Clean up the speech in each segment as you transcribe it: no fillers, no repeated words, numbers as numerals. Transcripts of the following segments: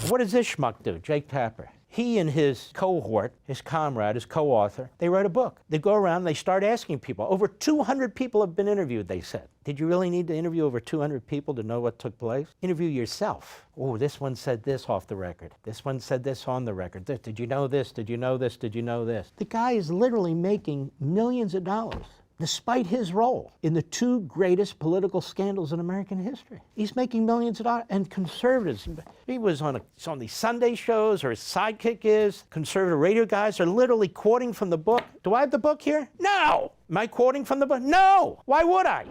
What does this schmuck do, Jake Tapper? He and his cohort, his comrade, his co-author, they wrote a book. They go around and they start asking people. Over 200 people have been interviewed, they said. Did you really need to interview over 200 people to know what took place? Interview yourself. Oh, this one said this off the record. This one said this on the record. Did you know this? Did you know this? Did you know this? The guy is literally making millions of dollars, despite his role in the two greatest political scandals in American history. He's making millions of dollars, and conservatives, he was on the Sunday shows, or his sidekick is, conservative radio guys are literally quoting from the book. Do I have the book here? No! Am I quoting from the book? No! Why would I?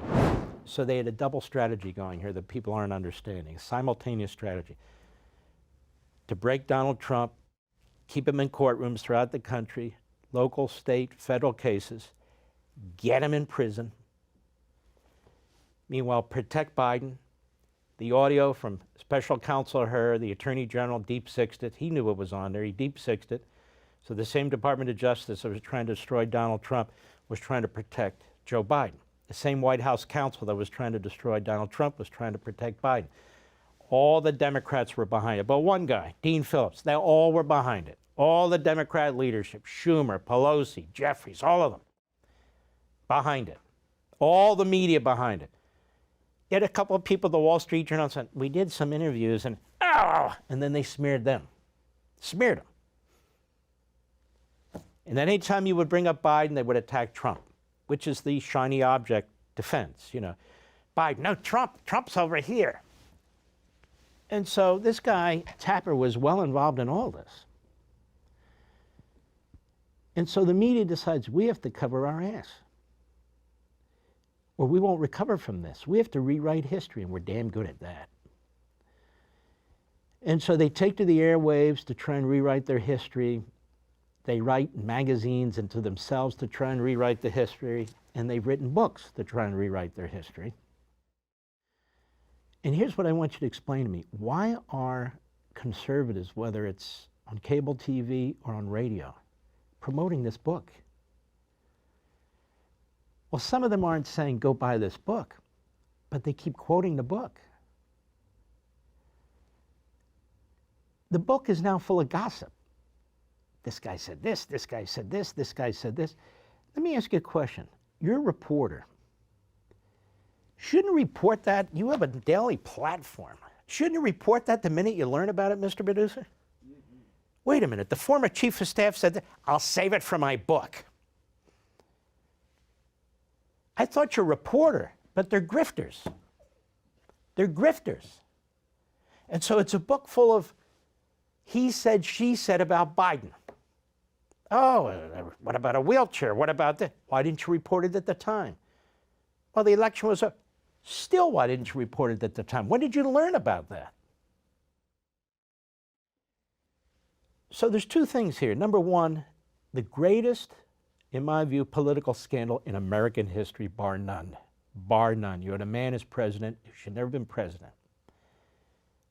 So they had a double strategy going here that people aren't understanding, a simultaneous strategy. To break Donald Trump, keep him in courtrooms throughout the country, local, state, federal cases, get him in prison. Meanwhile, protect Biden. The audio from special counsel Hur, the Attorney General, deep-sixed it. He knew what was on there. He deep-sixed it. So the same Department of Justice that was trying to destroy Donald Trump was trying to protect Joe Biden. The same White House counsel that was trying to destroy Donald Trump was trying to protect Biden. All the Democrats were behind it. But one guy, Dean Phillips, they all were behind it. All the Democrat leadership, Schumer, Pelosi, Jeffries, all of them behind it. All the media behind it. Yet a couple of people at the Wall Street Journal said, we did some interviews and, oh, and then they smeared them. Smeared them. And then anytime you would bring up Biden, they would attack Trump, which is the shiny object defense, you know. Biden, no, Trump's over here. And so this guy, Tapper, was well involved in all this. And so the media decides we have to cover our ass, or we won't recover from this. We have to rewrite history, and we're damn good at that. And so they take to the airwaves to try and rewrite their history. They write magazines into themselves to try and rewrite the history, and they've written books to try and rewrite their history. And here's what I want you to explain to me. Why are conservatives, whether it's on cable TV or on radio, promoting this book? Well, some of them aren't saying, go buy this book, but they keep quoting the book. The book is now full of gossip. This guy said this guy said this guy said this. Let me ask you a question. You're a reporter. Shouldn't you report that? You have a daily platform. Shouldn't you report that the minute you learn about it, Mr. Producer? Wait a minute, the former chief of staff said that, I'll save it for my book. I thought you're a reporter, but they're grifters. They're grifters. And so it's a book full of he said, she said about Biden. Oh, what about a wheelchair? What about that? Why didn't you report it at the time? Well, the election was up. Still, why didn't you report it at the time? When did you learn about that? So there's two things here. Number one, the greatest, in my view, political scandal in American history, bar none. Bar none. You had a man as president who should never have been president.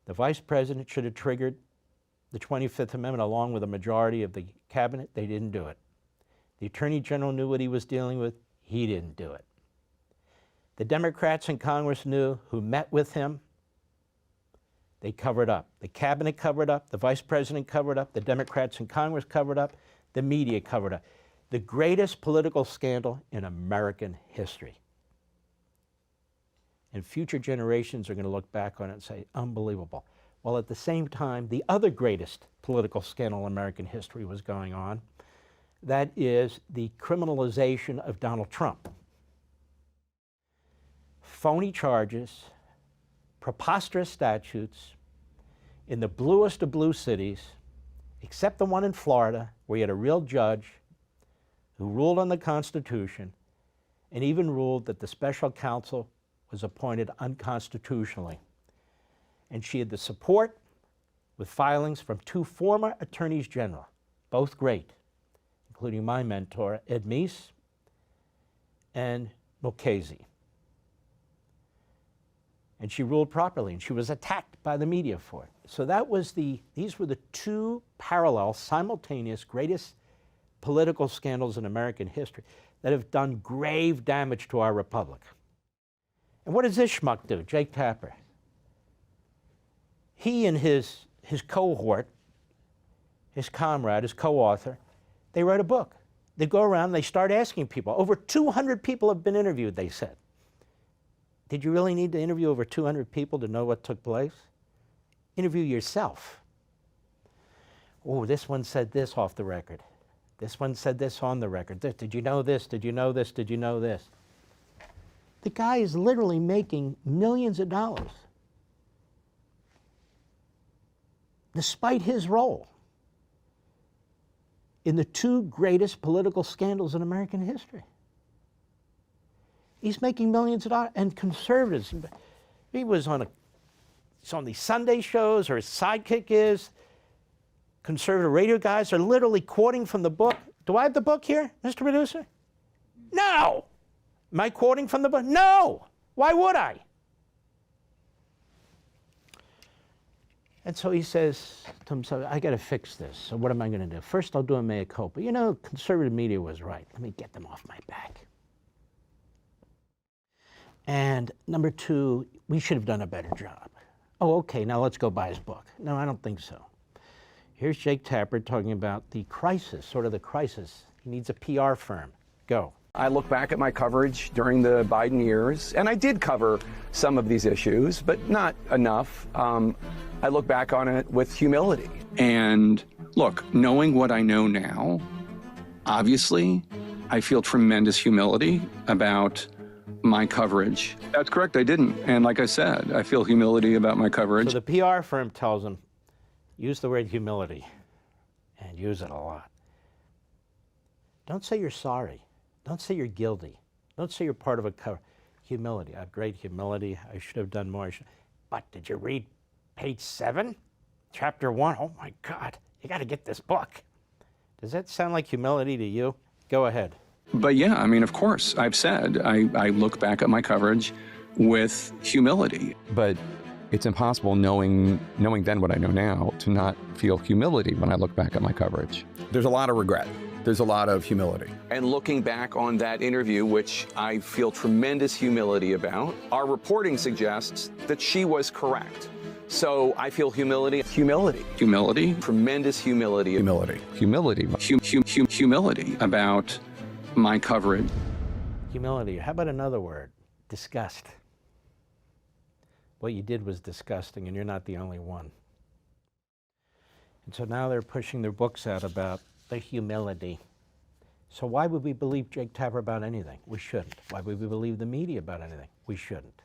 The vice president should have triggered the 25th Amendment along with a majority of the cabinet. They didn't do it. The Attorney General knew what he was dealing with. He didn't do it. The Democrats in Congress knew, who met with him. They covered up. The cabinet covered up. The vice president covered up. The Democrats in Congress covered up. The media covered up. The greatest political scandal in American history. And future generations are going to look back on it and say, unbelievable. While at the same time, the other greatest political scandal in American history was going on. That is the criminalization of Donald Trump. Phony charges, preposterous statutes in the bluest of blue cities, except the one in Florida, where you had a real judge who ruled on the Constitution and even ruled that the special counsel was appointed unconstitutionally. And she had the support with filings from two former attorneys general, both great, including my mentor, Ed Meese and Mulcahy. And she ruled properly, and she was attacked by the media for it. So that was these were the two parallel, simultaneous, greatest political scandals in American history that have done grave damage to our republic. And what does this schmuck do, Jake Tapper? He and his his cohort, his comrade, his co-author, they write a book. They go around, they start asking people. Over 200 people have been interviewed, they said. Did you really need to interview over 200 people to know what took place? Interview yourself. Oh, this one said this off the record. This one said this on the record. Did you know this? Did you know this? Did you know this? The guy is literally making millions of dollars, despite his role in the two greatest political scandals in American history. He's making millions of dollars, and conservatives, he was on these Sunday shows, or his sidekick is. Conservative radio guys are literally quoting from the book. Do I have the book here, Mr. Producer? No! Am I quoting from the book? No! Why would I? And so he says to himself, I got to fix this. So what am I going to do? First, I'll do a mea culpa. You know, conservative media was right. Let me get them off my back. And number two, we should have done a better job. Oh, okay, now let's go buy his book. No, I don't think so. Here's Jake Tapper talking about the crisis, sort of the crisis. He needs a PR firm. Go. I look back at my coverage during the Biden years, and I did cover some of these issues, but not enough. I look back on it with humility. And look, knowing what I know now, obviously, I feel tremendous humility about my coverage. That's correct, I didn't. And like I said, I feel humility about my coverage. So the PR firm tells him, use the word humility, and use it a lot. Don't say you're sorry. Don't say you're guilty. Don't say you're part of a cover. Humility. I have great humility. I should have done more. But did you read page 7, chapter 1? Oh my God, you got to get this book. Does that sound like humility to you? Go ahead. But yeah, I mean, of course, I've said I look back at my coverage with humility. But it's impossible knowing then what I know now to not feel humility when I look back at my coverage. There's a lot of regret. There's a lot of humility. And looking back on that interview, which I feel tremendous humility about, our reporting suggests that she was correct. So I feel humility, tremendous humility, humility about my coverage. Humility. How about another word? Disgust. What you did was disgusting, and you're not the only one. And so now they're pushing their books out about the humility. So why would we believe Jake Tapper about anything? We shouldn't. Why would we believe the media about anything? We shouldn't.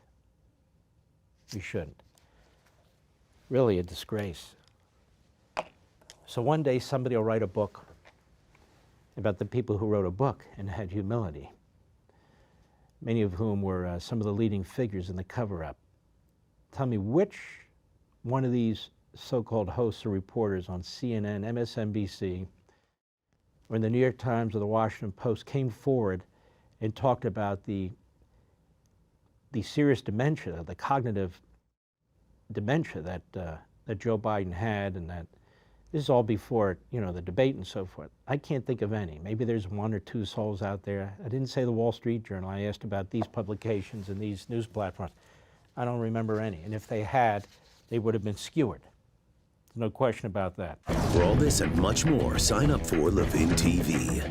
We shouldn't. Really a disgrace. So one day somebody will write a book about the people who wrote a book and had humility, many of whom were some of the leading figures in the cover-up. Tell me which one of these so-called hosts or reporters on CNN, MSNBC, or in the New York Times or the Washington Post came forward and talked about the serious dementia, the cognitive dementia that Joe Biden had, and that this is all before, you know, the debate and so forth. I can't think of any. Maybe there's one or two souls out there. I didn't say the Wall Street Journal. I asked about these publications and these news platforms. I don't remember any. And if they had, they would have been skewered. There's no question about that. For all this and much more, sign up for Levin TV.